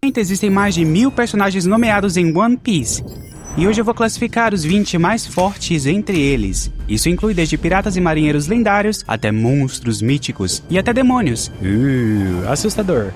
Existem mais de 1000 personagens nomeados em One Piece, e hoje eu vou classificar os 20 mais fortes entre eles. Isso inclui desde piratas e marinheiros lendários, até monstros míticos, e até demônios. Assustador.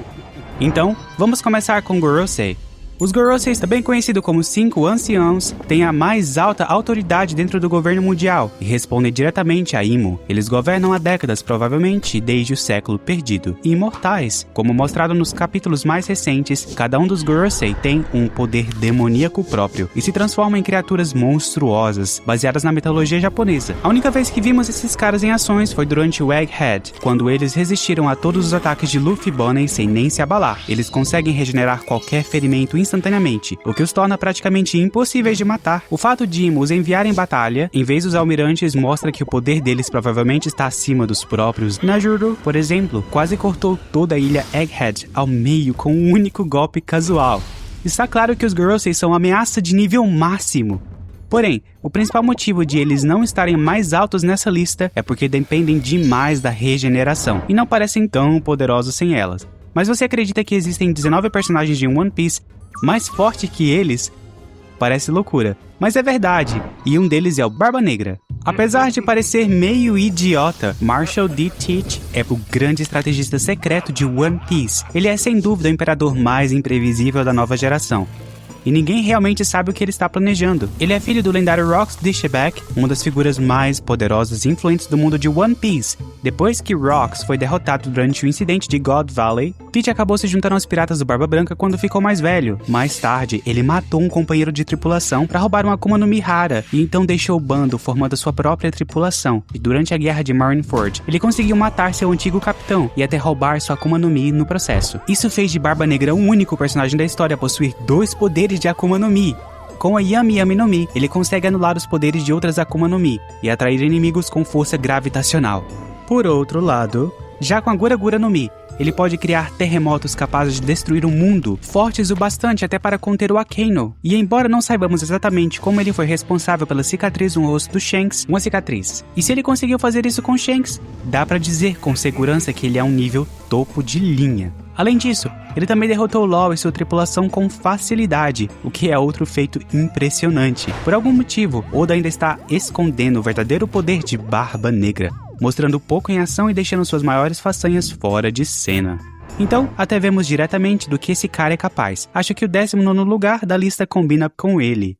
Então, vamos começar com Gorosei. Os Goroseis, também conhecidos como 5 Anciãos, têm a mais alta autoridade dentro do governo mundial e respondem diretamente a Imo. Eles governam há décadas, provavelmente desde o século perdido. E imortais, como mostrado nos capítulos mais recentes, cada um dos Gorosei tem um poder demoníaco próprio e se transforma em criaturas monstruosas, baseadas na mitologia japonesa. A única vez que vimos esses caras em ações foi durante o Egghead, quando eles resistiram a todos os ataques de Luffy e Bonnie sem nem se abalar. Eles conseguem regenerar qualquer ferimento instantaneamente, o que os torna praticamente impossíveis de matar. O fato de Imo os enviar em batalha, em vez dos almirantes, mostra que o poder deles provavelmente está acima dos próprios. Najuro, por exemplo, quase cortou toda a ilha Egghead ao meio com um único golpe casual. Está claro que os Gorosei são ameaça de nível máximo. Porém, o principal motivo de eles não estarem mais altos nessa lista é porque dependem demais da regeneração, e não parecem tão poderosos sem elas. Mas você acredita que existem 19 personagens de One Piece mais forte que eles? Parece loucura, mas é verdade, e um deles é o Barba Negra. Apesar de parecer meio idiota, Marshall D. Teach é o grande estrategista secreto de One Piece. Ele é sem dúvida o imperador mais imprevisível da nova geração. E ninguém realmente sabe o que ele está planejando. Ele é filho do lendário Rox D'Ishebek, uma das figuras mais poderosas e influentes do mundo de One Piece. Depois que Rox foi derrotado durante o incidente de God Valley, Teach acabou se juntando aos piratas do Barba Branca quando ficou mais velho. Mais tarde, ele matou um companheiro de tripulação para roubar uma Akuma no Mi rara, e então deixou o bando formando sua própria tripulação. E durante a guerra de Marineford, ele conseguiu matar seu antigo capitão e até roubar sua Akuma no Mi no processo. Isso fez de Barba Negra o único personagem da história a possuir 2 poderes de Akuma no Mi. Com a Yami Yami no Mi, ele consegue anular os poderes de outras Akuma no Mi e atrair inimigos com força gravitacional. Por outro lado, já com a Gura Gura no Mi, ele pode criar terremotos capazes de destruir o mundo, fortes o bastante até para conter o Akaino. E embora não saibamos exatamente como ele foi responsável pela cicatriz no rosto do Shanks, uma cicatriz. E se ele conseguiu fazer isso com Shanks, dá pra dizer com segurança que ele é um nível topo de linha. Além disso, ele também derrotou Law e sua tripulação com facilidade, o que é outro feito impressionante. Por algum motivo, Oda ainda está escondendo o verdadeiro poder de Barba Negra, mostrando pouco em ação e deixando suas maiores façanhas fora de cena. Então, até vemos diretamente do que esse cara é capaz. Acho que o 19º lugar da lista combina com ele.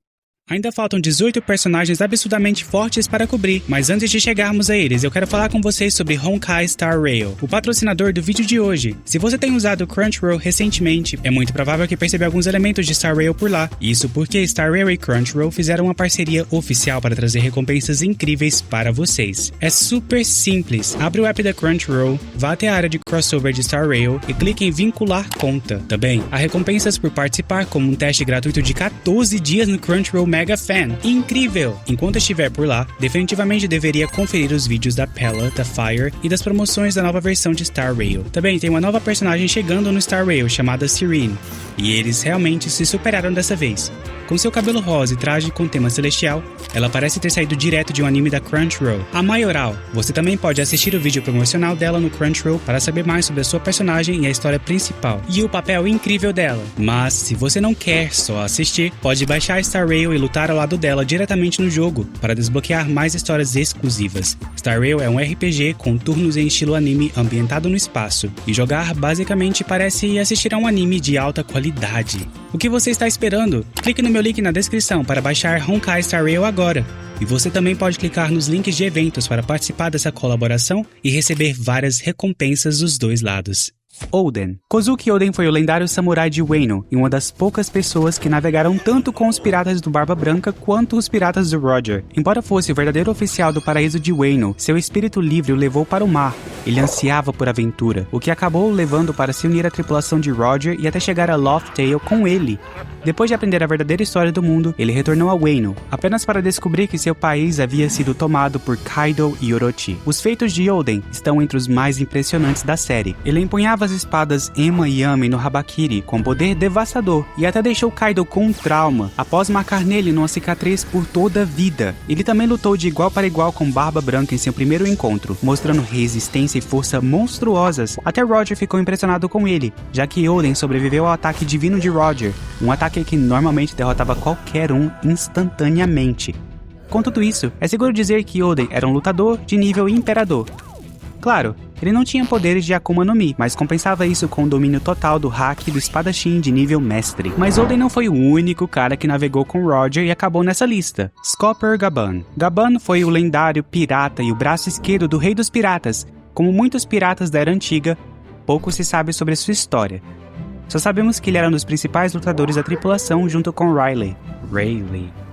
Ainda faltam 18 personagens absurdamente fortes para cobrir, mas antes de chegarmos a eles, eu quero falar com vocês sobre Honkai Star Rail, o patrocinador do vídeo de hoje. Se você tem usado o Crunchyroll recentemente, é muito provável que perceba alguns elementos de Star Rail por lá. Isso porque Star Rail e Crunchyroll fizeram uma parceria oficial para trazer recompensas incríveis para vocês. É super simples. Abre o app da Crunchyroll, vá até a área de crossover de Star Rail e clique em vincular conta. Também, há recompensas por participar, como um teste gratuito de 14 dias no Crunchyroll Mega Fan. Incrível! Enquanto estiver por lá, definitivamente deveria conferir os vídeos da Pella, da Fire e das promoções da nova versão de Star Rail. Também tem uma nova personagem chegando no Star Rail chamada Serene, e eles realmente se superaram dessa vez. Com seu cabelo rosa e traje com tema celestial, ela parece ter saído direto de um anime da Crunchyroll, a Maioral. Você também pode assistir o vídeo promocional dela no Crunchyroll para saber mais sobre a sua personagem e a história principal, e o papel incrível dela. Mas, se você não quer só assistir, pode baixar Star Rail e lutar ao lado dela diretamente no jogo, para desbloquear mais histórias exclusivas. Star Rail é um RPG com turnos em estilo anime ambientado no espaço, e jogar basicamente parece assistir a um anime de alta qualidade. O que você está esperando? Clique no meu link na descrição para baixar Honkai Star Rail agora. E você também pode clicar nos links de eventos para participar dessa colaboração e receber várias recompensas dos dois lados. Oden. Kozuki Oden foi o lendário samurai de Wano e uma das poucas pessoas que navegaram tanto com os piratas do Barba Branca quanto os piratas do Roger. Embora fosse o verdadeiro oficial do paraíso de Wano, seu espírito livre o levou para o mar. Ele ansiava por aventura, o que acabou o levando para se unir à tripulação de Roger e até chegar a Laugh Tale com ele. Depois de aprender a verdadeira história do mundo, ele retornou a Wano, apenas para descobrir que seu país havia sido tomado por Kaido e Orochi. Os feitos de Oden estão entre os mais impressionantes da série. Ele empunhava as espadas Ema e Yami no Habakiri com poder devastador e até deixou Kaido com um trauma após marcar nele numa cicatriz por toda a vida. Ele também lutou de igual para igual com Barba Branca em seu primeiro encontro, mostrando resistência e e força monstruosas, até Roger ficou impressionado com ele, já que Oden sobreviveu ao ataque divino de Roger, um ataque que normalmente derrotava qualquer um instantaneamente. Com tudo isso, é seguro dizer que Oden era um lutador de nível imperador. Claro, ele não tinha poderes de Akuma no Mi, mas compensava isso com o domínio total do haki do espadachim de nível mestre. Mas Oden não foi o único cara que navegou com Roger e acabou nessa lista. Scopper Gaban. Gaban foi o lendário pirata e o braço esquerdo do Rei dos Piratas. Como muitos piratas da Era Antiga, pouco se sabe sobre sua história. Só sabemos que ele era um dos principais lutadores da tripulação junto com Rayleigh.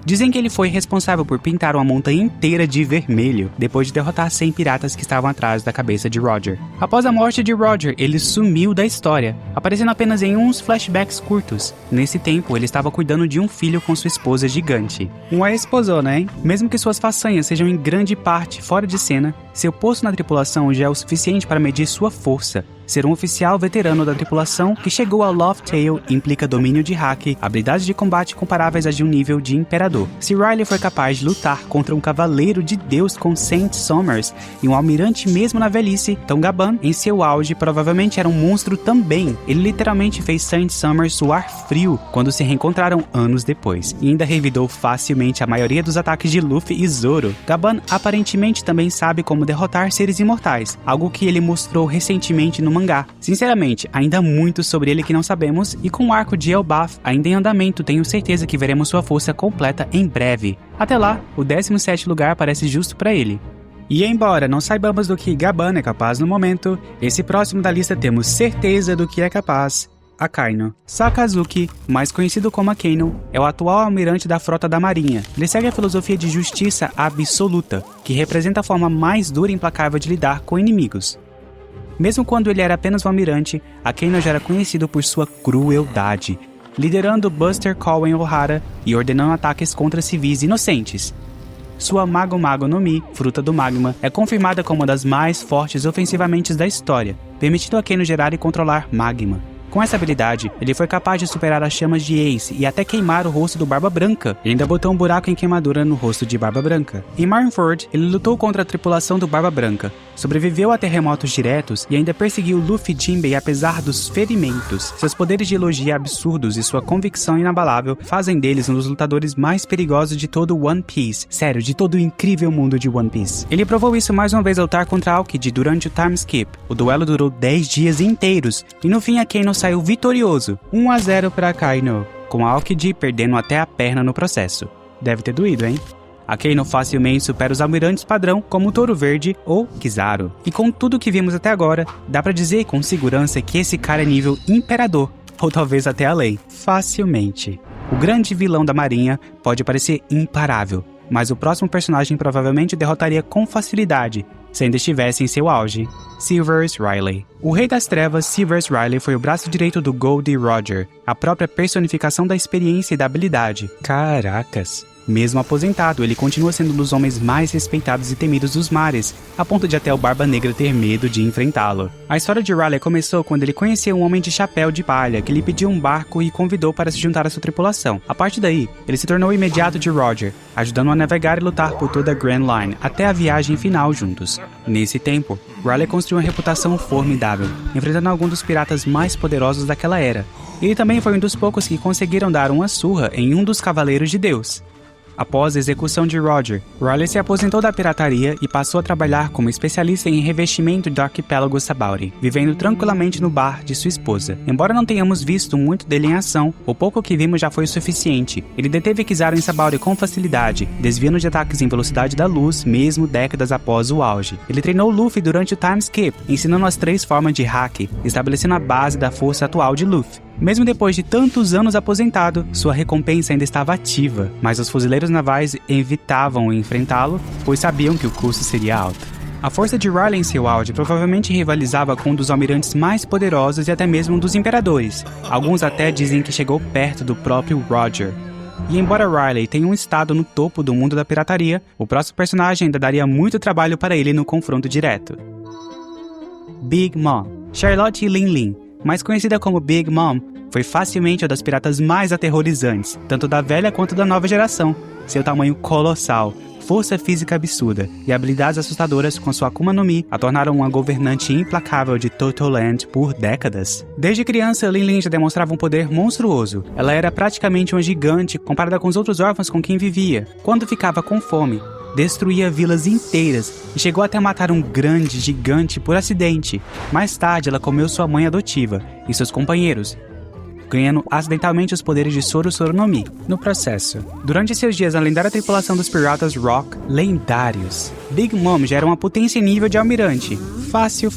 Dizem que ele foi responsável por pintar uma montanha inteira de vermelho, depois de derrotar 100 piratas que estavam atrás da cabeça de Roger. Após a morte de Roger, ele sumiu da história, aparecendo apenas em uns flashbacks curtos. Nesse tempo, ele estava cuidando de um filho com sua esposa gigante. Uma esposona, hein? Mesmo que suas façanhas sejam em grande parte fora de cena, seu posto na tripulação já é o suficiente para medir sua força. Ser um oficial veterano da tripulação que chegou a Laugh Tale implica domínio de haki, habilidades de combate comparáveis às de um nível de imperador. Se Rayleigh foi capaz de lutar contra um cavaleiro de Deus com Saint Somers e um almirante mesmo na velhice, então Gaban, em seu auge, provavelmente era um monstro também. Ele literalmente fez Saint Somers suar frio quando se reencontraram anos depois, e ainda revidou facilmente a maioria dos ataques de Luffy e Zoro. Gaban aparentemente também sabe como derrotar seres imortais, algo que ele mostrou recentemente no mangá. Sinceramente, ainda há muito sobre ele que não sabemos, e com o arco de Elbaf ainda em andamento, tenho certeza que veremos sua força completa em breve. Até lá, o 17º lugar parece justo para ele. E embora não saibamos do que Gaban é capaz no momento, esse próximo da lista temos certeza do que é capaz. Akainu. Sakazuki, mais conhecido como Akainu, é o atual almirante da frota da marinha. Ele segue a filosofia de justiça absoluta, que representa a forma mais dura e implacável de lidar com inimigos. Mesmo quando ele era apenas um almirante, Akainu já era conhecido por sua crueldade, liderando Buster Cowen O'Hara e ordenando ataques contra civis inocentes. Sua Mago Mago no Mi, fruta do magma, é confirmada como uma das mais fortes ofensivamente da história, permitindo Akainu gerar e controlar magma. Com essa habilidade, ele foi capaz de superar as chamas de Ace e até queimar o rosto do Barba Branca, e ainda botou um buraco em queimadura no rosto de Barba Branca. Em Marineford, ele lutou contra a tripulação do Barba Branca, sobreviveu a terremotos diretos e ainda perseguiu Luffy e Jinbei apesar dos ferimentos. Seus poderes de elogia absurdos e sua convicção inabalável fazem deles um dos lutadores mais perigosos de todo One Piece. Sério, de todo o incrível mundo de One Piece. Ele provou isso mais uma vez ao lutar contra Aokiji durante o Time Skip. O duelo durou 10 dias inteiros, e no fim Akainu saiu vitorioso, 1-0 para Akainu, com Aokiji perdendo até a perna no processo. Deve ter doído, hein? Akainu facilmente supera os almirantes padrão como Touro Verde ou Kizaru. E com tudo que vimos até agora, dá pra dizer com segurança que esse cara é nível imperador, ou talvez até além, facilmente. O grande vilão da marinha pode parecer imparável, mas o próximo personagem provavelmente derrotaria com facilidade, se ainda estivesse em seu auge. Silvers Rayleigh. O Rei das Trevas, Silvers Rayleigh, foi o braço direito do Goldie Roger, a própria personificação da experiência e da habilidade. Caracas! Mesmo aposentado, ele continua sendo um dos homens mais respeitados e temidos dos mares, a ponto de até o Barba Negra ter medo de enfrentá-lo. A história de Rayleigh começou quando ele conheceu um homem de chapéu de palha que lhe pediu um barco e convidou para se juntar à sua tripulação. A partir daí, ele se tornou o imediato de Roger, ajudando a navegar e lutar por toda a Grand Line, até a viagem final juntos. Nesse tempo, Rayleigh construiu uma reputação formidável, enfrentando alguns dos piratas mais poderosos daquela era. Ele também foi um dos poucos que conseguiram dar uma surra em um dos Cavaleiros de Deus. Após a execução de Roger, Rayleigh se aposentou da pirataria e passou a trabalhar como especialista em revestimento do arquipélago Sabaody, vivendo tranquilamente no bar de sua esposa. Embora não tenhamos visto muito dele em ação, o pouco que vimos já foi o suficiente. Ele deteve Kizaru em Sabaody com facilidade, desviando de ataques em velocidade da luz, mesmo décadas após o auge. Ele treinou Luffy durante o Time Skip, ensinando as 3 formas de haki, estabelecendo a base da força atual de Luffy. Mesmo depois de tantos anos aposentado, sua recompensa ainda estava ativa, mas os fuzileiros navais evitavam enfrentá-lo, pois sabiam que o custo seria alto. A força de Rayleigh em seu auge provavelmente rivalizava com um dos almirantes mais poderosos e até mesmo um dos imperadores. Alguns até dizem que chegou perto do próprio Roger. E embora Rayleigh tenha um estado no topo do mundo da pirataria, o próximo personagem ainda daria muito trabalho para ele no confronto direto. Big Mom. Charlotte Lin Lin, mais conhecida como Big Mom, foi facilmente uma das piratas mais aterrorizantes, tanto da velha quanto da nova geração. Seu tamanho colossal, força física absurda e habilidades assustadoras com sua Akuma no Mi a tornaram uma governante implacável de Turtle Land por décadas. Desde criança, Lin Lin já demonstrava um poder monstruoso. Ela era praticamente uma gigante comparada com os outros órfãos com quem vivia. Quando ficava com fome, destruía vilas inteiras e chegou até a matar um grande gigante por acidente. Mais tarde, ela comeu sua mãe adotiva e seus companheiros, ganhando acidentalmente os poderes de Soro Soro no Mi no processo. Durante seus dias na lendária tripulação dos piratas Rock, lendários, Big Mom já era uma potência em nível de almirante. Fácil.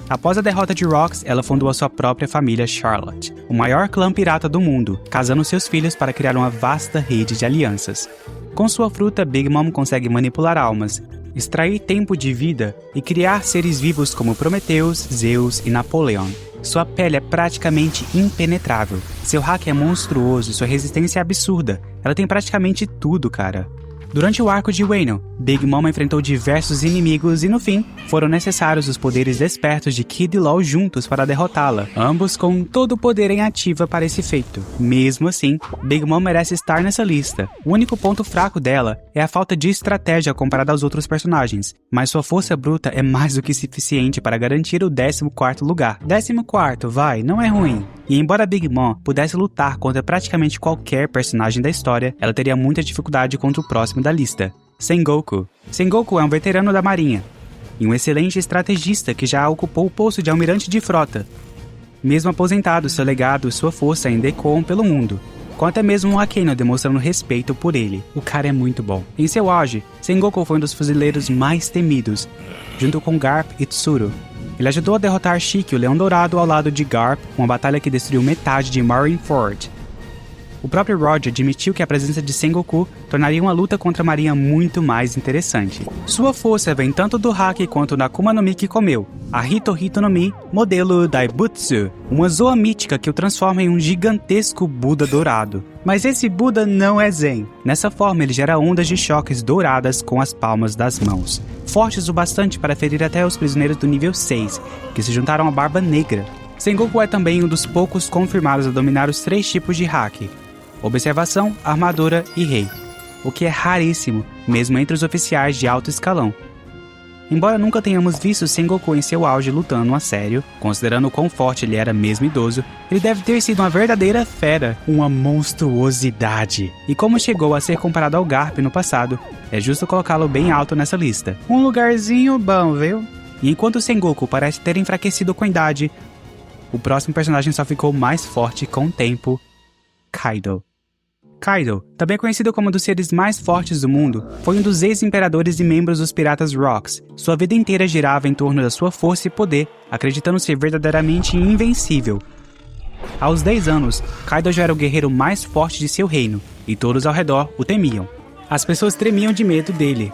Após a derrota de Rocks, ela fundou a sua própria família Charlotte, o maior clã pirata do mundo, casando seus filhos para criar uma vasta rede de alianças. Com sua fruta, Big Mom consegue manipular almas, extrair tempo de vida e criar seres vivos como Prometheus, Zeus e Napoleon. Sua pele é praticamente impenetrável, seu hack é monstruoso e sua resistência é absurda. Ela tem praticamente tudo, cara. Durante o arco de Wano, Big Mom enfrentou diversos inimigos e no fim, foram necessários os poderes despertos de Kid e Law juntos para derrotá-la, ambos com todo o poder em ativa para esse feito. Mesmo assim, Big Mom merece estar nessa lista. O único ponto fraco dela é a falta de estratégia comparada aos outros personagens, mas sua força bruta é mais do que suficiente para garantir o 14º lugar. 14º, vai, não é ruim. E embora Big Mom pudesse lutar contra praticamente qualquer personagem da história, ela teria muita dificuldade contra o próximo da lista, Sengoku. Sengoku é um veterano da marinha e um excelente estrategista que já ocupou o posto de almirante de frota. Mesmo aposentado, seu legado e sua força ainda ecoam pelo mundo, com até mesmo o Akeno demonstrando respeito por ele. O cara é muito bom. Em seu auge, Sengoku foi um dos fuzileiros mais temidos, junto com Garp e Tsuru. Ele ajudou a derrotar Shiki, o Leão Dourado, ao lado de Garp, uma batalha que destruiu metade de Marineford. O próprio Roger admitiu que a presença de Sengoku tornaria uma luta contra a marinha muito mais interessante. Sua força vem tanto do Haki quanto da Akuma no Mi que comeu, a Hito Hito no Mi, modelo Daibutsu, uma zoa mítica que o transforma em um gigantesco Buda dourado. Mas esse Buda não é Zen. Nessa forma, ele gera ondas de choques douradas com as palmas das mãos, fortes o bastante para ferir até os prisioneiros do nível 6, que se juntaram à Barba Negra. Sengoku é também um dos poucos confirmados a dominar os 3 tipos de Haki: Observação, Armadura e Rei, o que é raríssimo, mesmo entre os oficiais de alto escalão. Embora nunca tenhamos visto Sengoku em seu auge lutando a sério, considerando o quão forte ele era mesmo idoso, ele deve ter sido uma verdadeira fera, uma monstruosidade. E como chegou a ser comparado ao Garp no passado, é justo colocá-lo bem alto nessa lista. Um lugarzinho bom, viu? E enquanto Sengoku parece ter enfraquecido com a idade, o próximo personagem só ficou mais forte com o tempo: Kaido. Kaido, também conhecido como um dos seres mais fortes do mundo, foi um dos ex-imperadores e membros dos Piratas Rocks. Sua vida inteira girava em torno da sua força e poder, acreditando ser verdadeiramente invencível. Aos 10 anos, Kaido já era o guerreiro mais forte de seu reino, e todos ao redor o temiam. As pessoas tremiam de medo dele.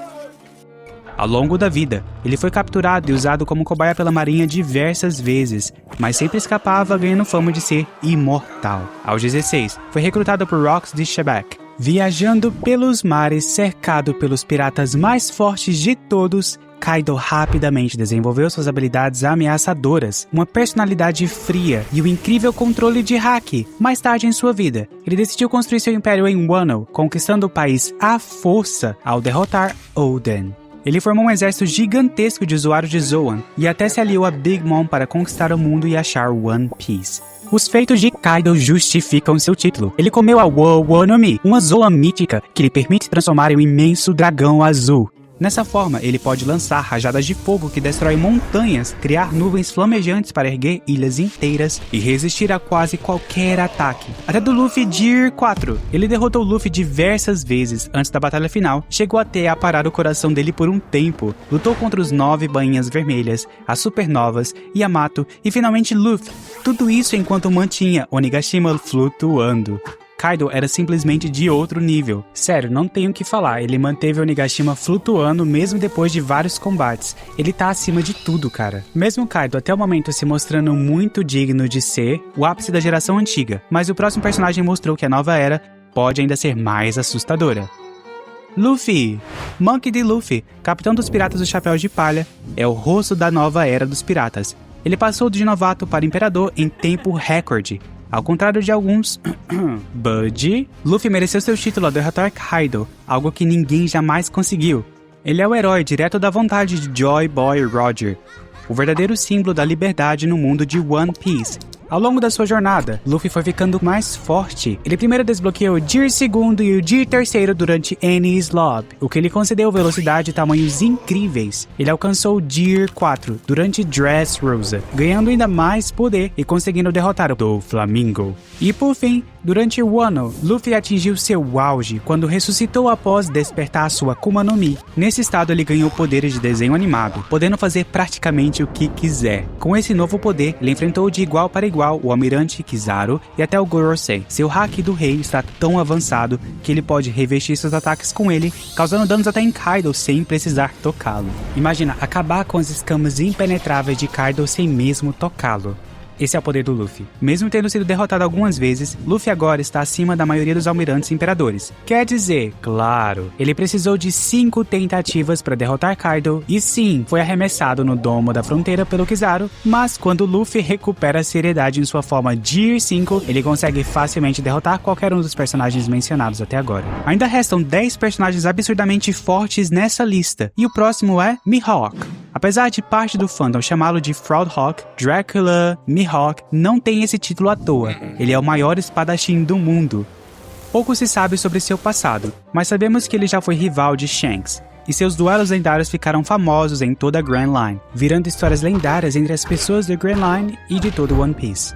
Ao longo da vida, ele foi capturado e usado como cobaia pela marinha diversas vezes, mas sempre escapava, ganhando fama de ser imortal. Aos 16, foi recrutado por Rocks de Shebak. Viajando pelos mares, cercado pelos piratas mais fortes de todos, Kaido rapidamente desenvolveu suas habilidades ameaçadoras, uma personalidade fria e o incrível controle de haki. Mais tarde em sua vida, ele decidiu construir seu império em Wano, conquistando o país à força ao derrotar Oden. Ele formou um exército gigantesco de usuários de Zoan e até se aliou a Big Mom para conquistar o mundo e achar One Piece. Os feitos de Kaido justificam seu título. Ele comeu a Wo no Mi, uma Zoan mítica que lhe permite transformar em um imenso dragão azul. Nessa forma, ele pode lançar rajadas de fogo que destroem montanhas, criar nuvens flamejantes para erguer ilhas inteiras e resistir a quase qualquer ataque. Até do Luffy Gear 4. Ele derrotou Luffy diversas vezes antes da batalha final, chegou até a parar o coração dele por um tempo, lutou contra os 9 bainhas vermelhas, as supernovas, Yamato e finalmente Luffy. Tudo isso enquanto mantinha Onigashima flutuando. Kaido era simplesmente de outro nível. Sério, não tenho o que falar, ele manteve Onigashima flutuando mesmo depois de vários combates. Ele tá acima de tudo, cara. Mesmo Kaido até o momento se mostrando muito digno de ser o ápice da geração antiga, mas o próximo personagem mostrou que a nova era pode ainda ser mais assustadora. Luffy! Monkey D. Luffy, capitão dos piratas do Chapéu de Palha, é o rosto da nova era dos piratas. Ele passou de novato para imperador em tempo recorde. Ao contrário de alguns Bud, Luffy mereceu seu título ao derrotar Kaido, algo que ninguém jamais conseguiu. Ele é o herói direto da vontade de Joy Boy Roger, o verdadeiro símbolo da liberdade no mundo de One Piece. Ao longo da sua jornada, Luffy foi ficando mais forte. Ele primeiro desbloqueou o Gear 2º e o Gear 3º durante Enies Lobby, o que lhe concedeu velocidade e tamanhos incríveis. Ele alcançou o Gear 4 durante Dressrosa, ganhando ainda mais poder e conseguindo derrotar o Doflamingo. E por fim, durante Wano, Luffy atingiu seu auge quando ressuscitou após despertar sua Akuma no Mi. Nesse estado ele ganhou poderes de desenho animado, podendo fazer praticamente o que quiser. Com esse novo poder, ele enfrentou de igual para igual o Almirante Kizaru e até o Gorosei. Seu hack do rei está tão avançado que ele pode revestir seus ataques com ele, causando danos até em Kaido sem precisar tocá-lo. Imagina acabar com as escamas impenetráveis de Kaido sem mesmo tocá-lo. Esse é o poder do Luffy. Mesmo tendo sido derrotado algumas vezes, Luffy agora está acima da maioria dos almirantes imperadores. Quer dizer, claro, ele precisou de 5 tentativas para derrotar Kaido, e sim, foi arremessado no domo da fronteira pelo Kizaru, mas quando Luffy recupera a seriedade em sua forma Gear 5, ele consegue facilmente derrotar qualquer um dos personagens mencionados até agora. Ainda restam 10 personagens absurdamente fortes nessa lista, e o próximo é Mihawk. Apesar de parte do fandom chamá-lo de Fraudhawk, Dracula, Mihawk não tem esse título à toa. Ele é o maior espadachim do mundo. Pouco se sabe sobre seu passado, mas sabemos que ele já foi rival de Shanks, e seus duelos lendários ficaram famosos em toda a Grand Line, virando histórias lendárias entre as pessoas da Grand Line e de todo One Piece.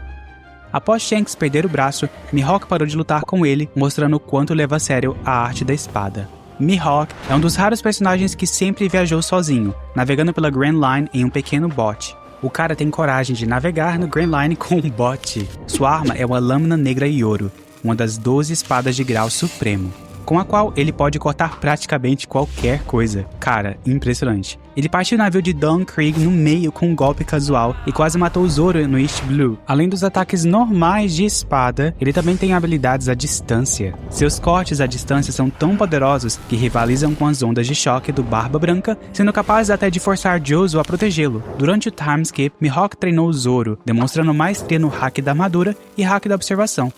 Após Shanks perder o braço, Mihawk parou de lutar com ele, mostrando o quanto leva a sério a arte da espada. Mihawk é um dos raros personagens que sempre viajou sozinho, navegando pela Grand Line em um pequeno bote. O cara tem coragem de navegar no Grand Line com um bote. Sua arma é uma lâmina negra Yoro, uma das 12 espadas de grau supremo, com a qual ele pode cortar praticamente qualquer coisa. Cara, impressionante. Ele partiu o navio de Don Krieg no meio com um golpe casual e quase matou o Zoro no East Blue. Além dos ataques normais de espada, ele também tem habilidades à distância. Seus cortes à distância são tão poderosos que rivalizam com as ondas de choque do Barba Branca, sendo capazes até de forçar Jozo a protegê-lo. Durante o time skip, Mihawk treinou o Zoro, demonstrando maestria no hack da armadura e hack da observação.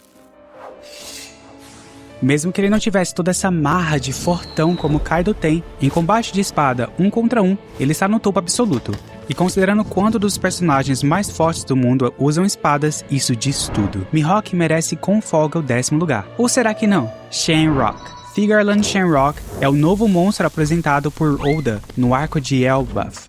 Mesmo que ele não tivesse toda essa marra de fortão como Kaido tem, em combate de espada 1 contra 1, ele está no topo absoluto. E considerando quanto dos personagens mais fortes do mundo usam espadas, isso diz tudo. Mihawk merece com folga o 10º lugar. Ou será que não? Shenrock. Figureland Shenrock é o novo monstro apresentado por Oda no arco de Elbaf.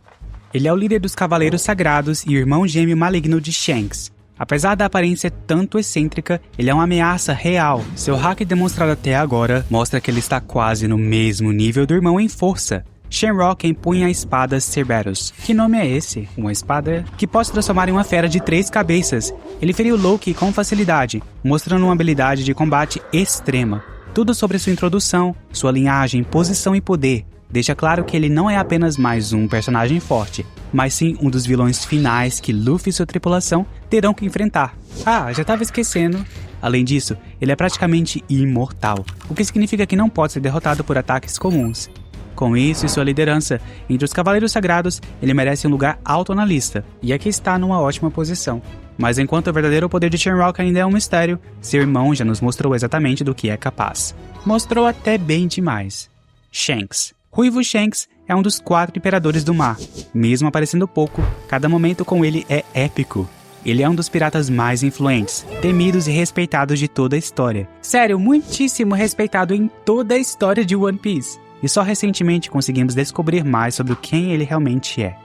Ele é o líder dos Cavaleiros Sagrados e irmão gêmeo maligno de Shanks. Apesar da aparência tanto excêntrica, ele é uma ameaça real. Seu hack demonstrado até agora mostra que ele está quase no mesmo nível do irmão em força. Shenrock empunha a espada Cerberus. Que nome é esse? Uma espada que pode se transformar em uma fera de 3 cabeças. Ele feriu Loki com facilidade, mostrando uma habilidade de combate extrema. Tudo sobre sua introdução, sua linhagem, posição e poder deixa claro que ele não é apenas mais um personagem forte, mas sim um dos vilões finais que Luffy e sua tripulação terão que enfrentar. Ah, já estava esquecendo. Além disso, ele é praticamente imortal, o que significa que não pode ser derrotado por ataques comuns. Com isso e sua liderança entre os Cavaleiros Sagrados, ele merece um lugar alto na lista, e aqui está numa ótima posição. Mas enquanto o verdadeiro poder de Shenrock ainda é um mistério, seu irmão já nos mostrou exatamente do que é capaz. Mostrou até bem demais. Shanks. Ruivo Shanks é um dos 4 imperadores do mar. Mesmo aparecendo pouco, cada momento com ele é épico. Ele é um dos piratas mais influentes, temidos e respeitados de toda a história. Sério, muitíssimo respeitado em toda a história de One Piece. E só recentemente conseguimos descobrir mais sobre quem ele realmente é.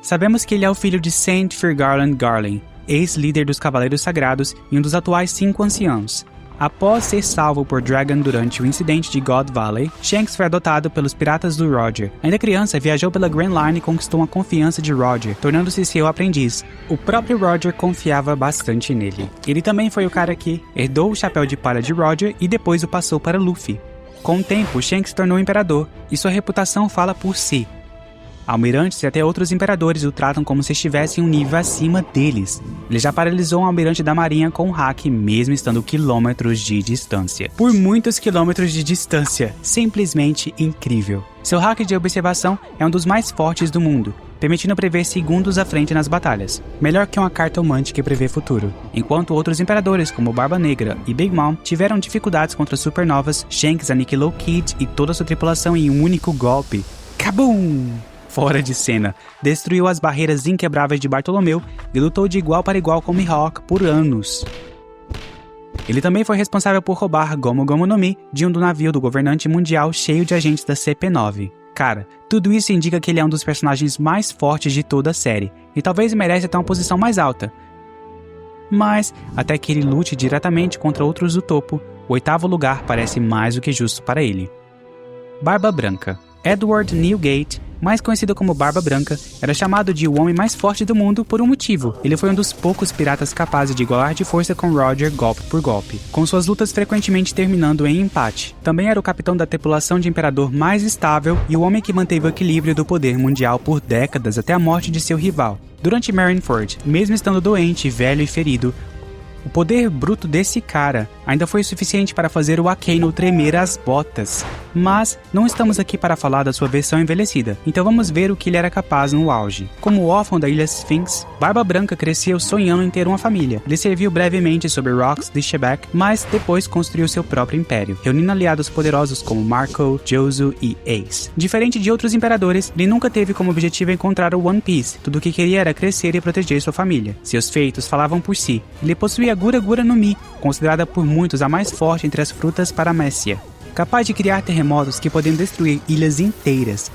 Sabemos que ele é o filho de Saint Firgarland Garling, ex-líder dos Cavaleiros Sagrados e um dos atuais 5 anciãos. Após ser salvo por Dragon durante o incidente de God Valley, Shanks foi adotado pelos piratas do Roger. Ainda criança, viajou pela Grand Line e conquistou a confiança de Roger, tornando-se seu aprendiz. O próprio Roger confiava bastante nele. Ele também foi o cara que herdou o chapéu de palha de Roger e depois o passou para Luffy. Com o tempo, Shanks se tornou imperador, e sua reputação fala por si. Almirantes e até outros imperadores o tratam como se estivessem um nível acima deles. Ele já paralisou um almirante da marinha com um hack, mesmo estando quilômetros de distância. Por muitos quilômetros de distância. Simplesmente incrível. Seu hack de observação é um dos mais fortes do mundo, permitindo prever segundos à frente nas batalhas. Melhor que uma cartomante que prevê futuro. Enquanto outros imperadores, como Barba Negra e Big Mom, tiveram dificuldades contra supernovas, Shanks aniquilou Kid e toda sua tripulação em um único golpe. Kabum! Fora de cena, destruiu as barreiras inquebráveis de Bartolomeu e lutou de igual para igual com Mihawk por anos. Ele também foi responsável por roubar Gomu Gomu no Mi de um navio do governante mundial cheio de agentes da CP9. Cara, tudo isso indica que ele é um dos personagens mais fortes de toda a série, e talvez merece até uma posição mais alta. Mas, até que ele lute diretamente contra outros do topo, o 8º lugar parece mais do que justo para ele. Barba Branca. Edward Newgate, mais conhecido como Barba Branca, era chamado de o homem mais forte do mundo por um motivo. Ele foi um dos poucos piratas capazes de igualar de força com Roger golpe por golpe, com suas lutas frequentemente terminando em empate. Também era o capitão da tripulação de imperador mais estável e o homem que manteve o equilíbrio do poder mundial por décadas até a morte de seu rival. Durante Marineford, mesmo estando doente, velho e ferido, o poder bruto desse cara ainda foi suficiente para fazer o Akainu tremer as botas. Mas não estamos aqui para falar da sua versão envelhecida, então vamos ver o que ele era capaz no auge. Como órfão da Ilha Sphinx, Barba Branca cresceu sonhando em ter uma família. Ele serviu brevemente sob Rox de Shebek, mas depois construiu seu próprio império, reunindo aliados poderosos como Marco, Jozu e Ace. Diferente de outros imperadores, ele nunca teve como objetivo encontrar o One Piece. Tudo o que queria era crescer e proteger sua família. Seus feitos falavam por si. Ele possuía Gura Gura no Mi, considerada por muitos a mais forte entre as frutas paramécia, capaz de criar terremotos que podiam destruir ilhas inteiras.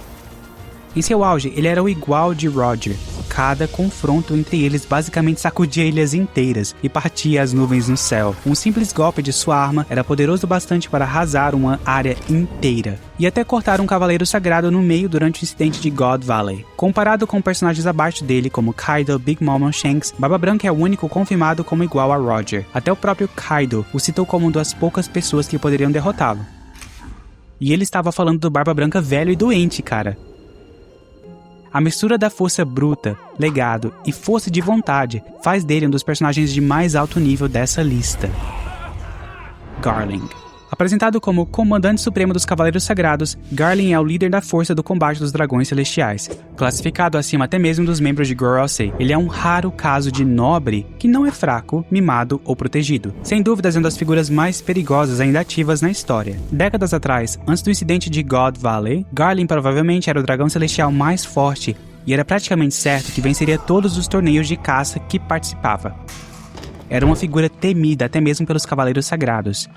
Em seu auge, ele era o igual de Roger. Cada confronto entre eles basicamente sacudia ilhas inteiras e partia as nuvens no céu. Um simples golpe de sua arma era poderoso bastante para arrasar uma área inteira, e até cortar um cavaleiro sagrado no meio durante o incidente de God Valley. Comparado com personagens abaixo dele, como Kaido, Big Mom ou Shanks, Barba Branca é o único confirmado como igual a Roger. Até o próprio Kaido o citou como uma das poucas pessoas que poderiam derrotá-lo. E ele estava falando do Barba Branca velho e doente, cara. A mistura da força bruta, legado e força de vontade faz dele um dos personagens de mais alto nível dessa lista. Garling. Apresentado como Comandante Supremo dos Cavaleiros Sagrados, Garling é o líder da força do combate dos dragões celestiais. Classificado acima até mesmo dos membros de Gorosei, ele é um raro caso de nobre que não é fraco, mimado ou protegido. Sem dúvidas é uma das figuras mais perigosas ainda ativas na história. Décadas atrás, antes do incidente de God Valley, Garling provavelmente era o dragão celestial mais forte e era praticamente certo que venceria todos os torneios de caça que participava. Era uma figura temida até mesmo pelos Cavaleiros Sagrados.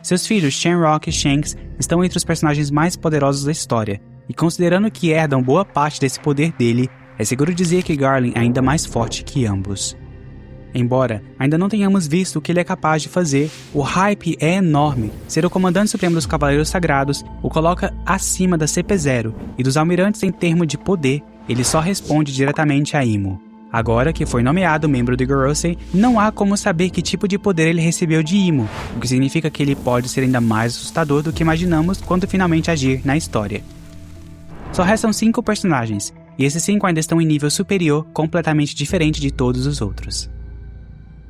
Seus filhos Shenrock e Shanks estão entre os personagens mais poderosos da história, e considerando que herdam boa parte desse poder dele, é seguro dizer que Garling é ainda mais forte que ambos. Embora ainda não tenhamos visto o que ele é capaz de fazer, o hype é enorme. Ser o comandante supremo dos Cavaleiros Sagrados o coloca acima da CP0 e dos almirantes em termos de poder, ele só responde diretamente a Imo. Agora que foi nomeado membro de Gorosei, não há como saber que tipo de poder ele recebeu de Imo, o que significa que ele pode ser ainda mais assustador do que imaginamos quando finalmente agir na história. Só restam 5 personagens, e esses 5 ainda estão em nível superior, completamente diferente de todos os outros.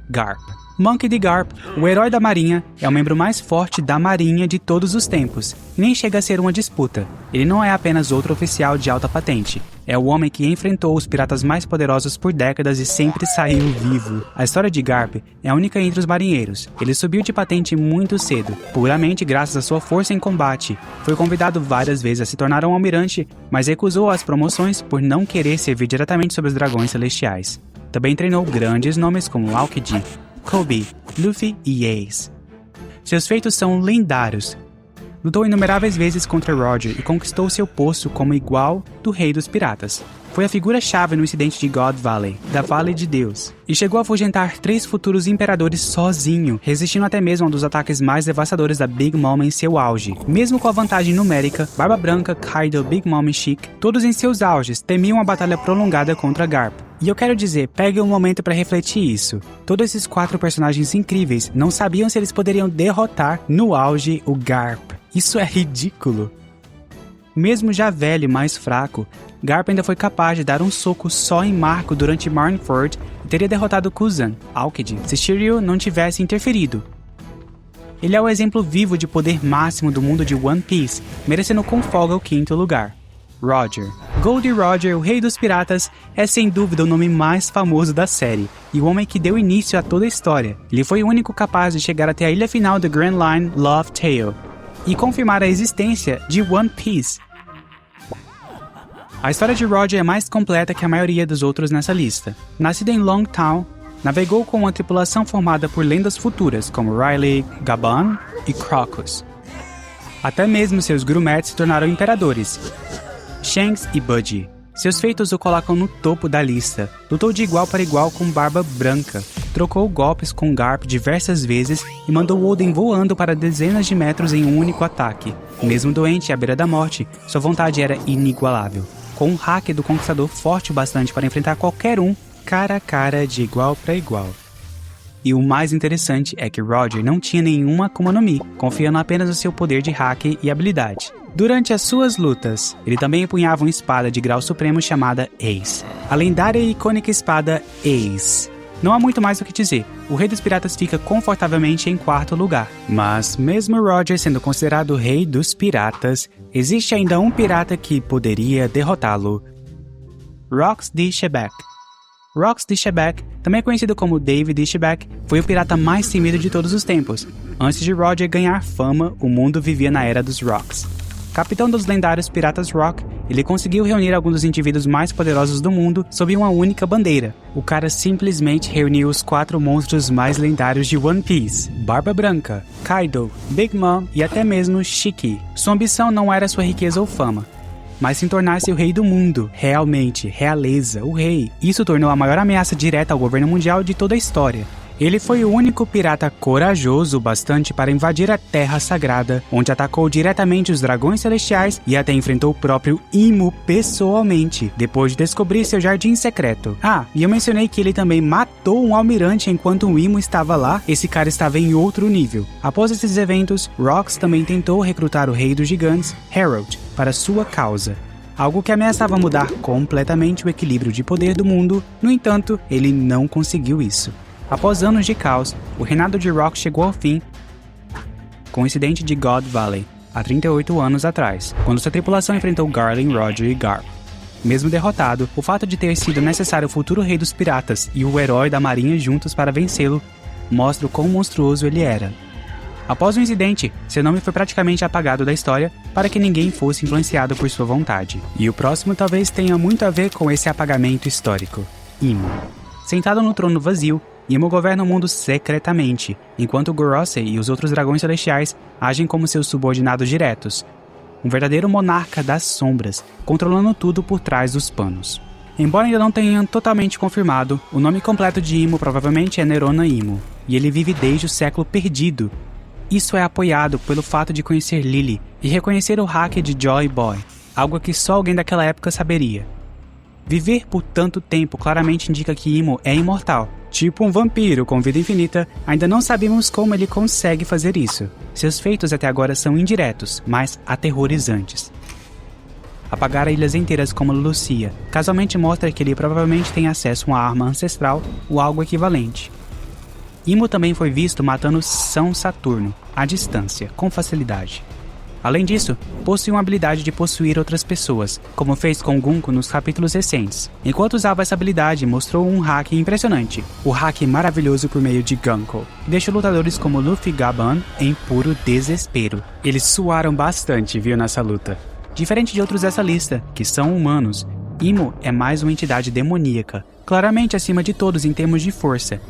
Garp. Monkey D. Garp, o herói da marinha, é o membro mais forte da marinha de todos os tempos, e nem chega a ser uma disputa. Ele não é apenas outro oficial de alta patente, é o homem que enfrentou os piratas mais poderosos por décadas e sempre saiu vivo. A história de Garp é a única entre os marinheiros. Ele subiu de patente muito cedo, puramente graças à sua força em combate. Foi convidado várias vezes a se tornar um almirante, mas recusou as promoções por não querer servir diretamente sobre os dragões celestiais. Também treinou grandes nomes como Aokiji, Kobe, Luffy e Ace. Seus feitos são lendários. Lutou inumeráveis vezes contra Roger e conquistou seu posto como igual do Rei dos Piratas. Foi a figura-chave no incidente de God Valley, da Vale de Deus, e chegou a afugentar 3 futuros imperadores sozinho, resistindo até mesmo a um dos ataques mais devastadores da Big Mom em seu auge. Mesmo com a vantagem numérica, Barba Branca, Kaido, Big Mom e Sheik, todos em seus auges, temiam uma batalha prolongada contra Garp. E eu quero dizer, pegue um momento para refletir isso. Todos esses 4 personagens incríveis não sabiam se eles poderiam derrotar no auge o Garp. Isso é ridículo. Mesmo já velho e mais fraco, Garp ainda foi capaz de dar um soco só em Marco durante Marineford e teria derrotado Kuzan, Aokiji, se Shiryu não tivesse interferido. Ele é o exemplo vivo de poder máximo do mundo de One Piece, merecendo com folga o 5º lugar. Roger. Goldie Roger, o rei dos piratas, é sem dúvida o nome mais famoso da série, e o homem que deu início a toda a história. Ele foi o único capaz de chegar até a ilha final do Grand Line Love Tale, e confirmar a existência de One Piece. A história de Roger é mais completa que a maioria dos outros nessa lista. Nascido em Longtown, navegou com uma tripulação formada por lendas futuras como Riley, Gaban e Crocus. Até mesmo seus grumetes se tornaram imperadores, Shanks e Budgie. Seus feitos o colocam no topo da lista. Lutou de igual para igual com Barba Branca, trocou golpes com Garp diversas vezes e mandou Oden voando para dezenas de metros em um único ataque. Mesmo doente e à beira da morte, sua vontade era inigualável. Com um hack do Conquistador forte o bastante para enfrentar qualquer um, cara a cara, de igual para igual. E o mais interessante é que Roger não tinha nenhuma Akuma no Mi, confiando apenas no seu poder de hack e habilidade. Durante as suas lutas, ele também empunhava uma espada de grau supremo chamada Ace, a lendária e icônica espada Ace. Não há muito mais o que dizer, o Rei dos Piratas fica confortavelmente em 4º lugar. Mas mesmo Roger sendo considerado o Rei dos Piratas, existe ainda um pirata que poderia derrotá-lo: Rox D. Shebeck. Rox D. Shebeck, também conhecido como Davy D. Shebeck, foi o pirata mais temido de todos os tempos. Antes de Roger ganhar fama, o mundo vivia na era dos Rocks. Capitão dos lendários Piratas Rock, ele conseguiu reunir alguns dos indivíduos mais poderosos do mundo sob uma única bandeira. O cara simplesmente reuniu os 4 monstros mais lendários de One Piece: Barba Branca, Kaido, Big Mom e até mesmo Shiki. Sua ambição não era sua riqueza ou fama, mas sim tornar-se o rei do mundo, realmente, realeza, o rei. Isso tornou a maior ameaça direta ao governo mundial de toda a história. Ele foi o único pirata corajoso o bastante para invadir a Terra Sagrada, onde atacou diretamente os dragões celestiais e até enfrentou o próprio Imo pessoalmente, depois de descobrir seu jardim secreto. Ah, e eu mencionei que ele também matou um almirante enquanto o Imo estava lá. Esse cara estava em outro nível. Após esses eventos, Rox também tentou recrutar o rei dos gigantes, Harold, para sua causa, algo que ameaçava mudar completamente o equilíbrio de poder do mundo. No entanto, ele não conseguiu isso. Após anos de caos, o reinado de Rox chegou ao fim com o incidente de God Valley, há 38 anos atrás, quando sua tripulação enfrentou Garlin, Roger e Garp. Mesmo derrotado, o fato de ter sido necessário o futuro rei dos piratas e o herói da marinha juntos para vencê-lo, mostra o quão monstruoso ele era. Após o incidente, seu nome foi praticamente apagado da história para que ninguém fosse influenciado por sua vontade. E o próximo talvez tenha muito a ver com esse apagamento histórico: Imo. Sentado no trono vazio, Imo governa o mundo secretamente, enquanto Gorosei e os outros dragões celestiais agem como seus subordinados diretos. Um verdadeiro monarca das sombras, controlando tudo por trás dos panos. Embora ainda não tenham totalmente confirmado, o nome completo de Imo provavelmente é Nerona Imo, e ele vive desde o século perdido. Isso é apoiado pelo fato de conhecer Lily e reconhecer o hack de Joy Boy, algo que só alguém daquela época saberia. Viver por tanto tempo claramente indica que Imo é imortal. Tipo um vampiro com vida infinita, ainda não sabemos como ele consegue fazer isso. Seus feitos até agora são indiretos, mas aterrorizantes. Apagar ilhas inteiras como Lucia casualmente mostra que ele provavelmente tem acesso a uma arma ancestral ou algo equivalente. Imo também foi visto matando São Saturno, à distância, com facilidade. Além disso, possui uma habilidade de possuir outras pessoas, como fez com Gunko nos capítulos recentes. Enquanto usava essa habilidade, mostrou um hack impressionante, o hack maravilhoso por meio de Gunko, que deixou lutadores como Luffy e Gaban em puro desespero. Eles suaram bastante, viu, nessa luta. Diferente de outros dessa lista, que são humanos, Imo é mais uma entidade demoníaca, claramente acima de todos em termos de força.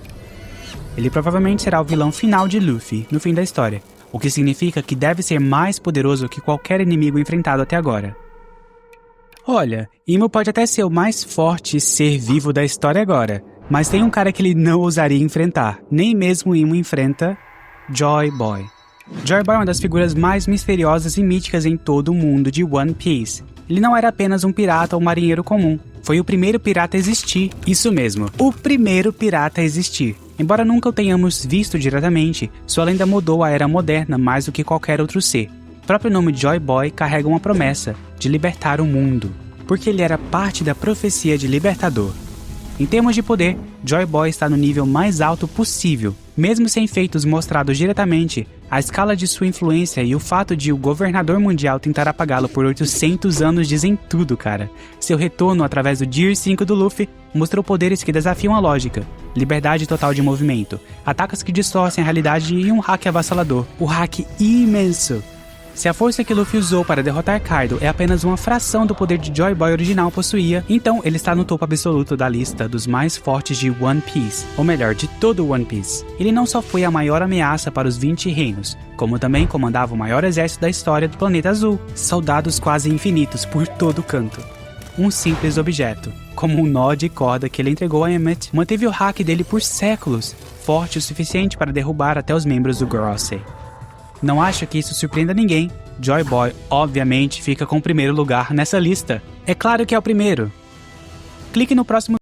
Ele provavelmente será o vilão final de Luffy, no fim da história, o que significa que deve ser mais poderoso que qualquer inimigo enfrentado até agora. Olha, Imo pode até ser o mais forte ser vivo da história agora, mas tem um cara que ele não ousaria enfrentar, nem mesmo Imo enfrenta: Joy Boy. Joy Boy é uma das figuras mais misteriosas e míticas em todo o mundo de One Piece. Ele não era apenas um pirata ou marinheiro comum, foi o primeiro pirata a existir. Isso mesmo, o primeiro pirata a existir. Embora nunca o tenhamos visto diretamente, sua lenda mudou a era moderna mais do que qualquer outro ser. O próprio nome Joy Boy carrega uma promessa de libertar o mundo. porque ele era parte da profecia de Libertador. Em termos de poder, Joy Boy está no nível mais alto possível. Mesmo sem feitos mostrados diretamente, a escala de sua influência e o fato de o governador mundial tentar apagá-lo por 800 anos dizem tudo, cara. Seu retorno através do Gear 5 do Luffy mostrou poderes que desafiam a lógica, liberdade total de movimento, ataques que distorcem a realidade e um hack avassalador. O hack imenso! Se a força que Luffy usou para derrotar Kaido é apenas uma fração do poder de Joy Boy original possuía, então ele está no topo absoluto da lista dos mais fortes de One Piece, ou melhor, de todo One Piece. Ele não só foi a maior ameaça para os 20 reinos, como também comandava o maior exército da história do planeta azul, soldados quase infinitos por todo canto. Um simples objeto, como um nó de corda que ele entregou a Emmett, manteve o hack dele por séculos, forte o suficiente para derrubar até os membros do Gorosei. Não acho que isso surpreenda ninguém. Joy Boy, obviamente, fica com o primeiro lugar nessa lista. É claro que é o primeiro. Clique no próximo